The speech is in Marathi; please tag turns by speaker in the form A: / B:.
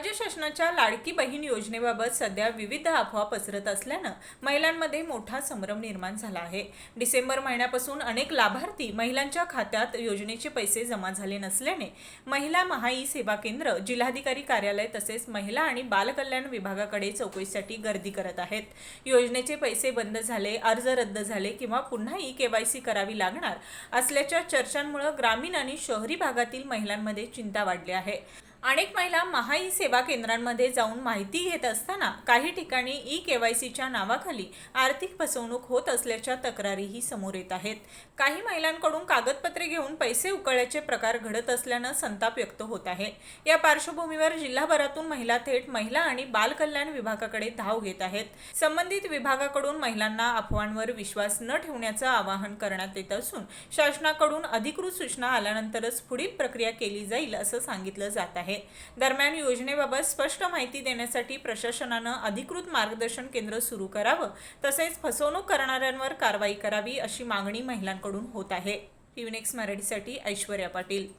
A: राज्य शासनाच्या लाडकी बहीण योजनेबाबत सध्या विविध अफवा पसरत असल्यानं महिलांमध्ये मोठा संभ्रम निर्माण झाला आहे। डिसेंबर महिन्यापासून अनेक लाभार्थी महिलांच्या खात्यात योजनेचे पैसे जमा झाले नसल्याने महिला महाई सेवा केंद्र, जिल्हाधिकारी कार्यालय तसेच महिला आणि बाल कल्याण विभागाकडे चौकशीसाठी गर्दी करत आहेत। योजनेचे पैसे बंद झाले, अर्ज रद्द झाले किंवा पुन्हा केवायसी करावी लागणार असल्याच्या चर्चांमुळे ग्रामीण आणि शहरी भागातील महिलांमध्ये चिंता वाढली आहे। अनेक महिला महाई सेवा केंद्रांमध्ये जाऊन माहिती घेत असताना काही ठिकाणी केवायसीच्या नावाखाली आर्थिक फसवणूक होत असल्याच्या तक्रारीही समोर येत आहेत। काही महिलांकडून कागदपत्रे घेऊन पैसे उकळल्याचे प्रकार घडत असल्याने संताप व्यक्त होत आहे। या पार्श्वभूमीवर जिल्हाभरातून महिला थेट महिला आणि बाल कल्याण विभागाकडे धाव घेत आहेत। संबंधित विभागाकडून महिलांना अफवांवर विश्वास न ठेवण्याचे आवाहन करण्यात येत असून शासनाकडून अधिकृत सूचना आल्यानंतरच पुढील प्रक्रिया केली जाईल असं सांगितलं जात आहे। दरम्यान योजनेबाबत स्पष्ट माहिती देण्यासाठी प्रशासनाने अधिकृत मार्गदर्शन केंद्र सुरू करावं तसेच फसवणूक करणाऱ्यांवर कारवाई करावी अशी मागणी महिलांकडून होत आहे। PVNext मराठीसाठी ऐश्वर्या पाटील।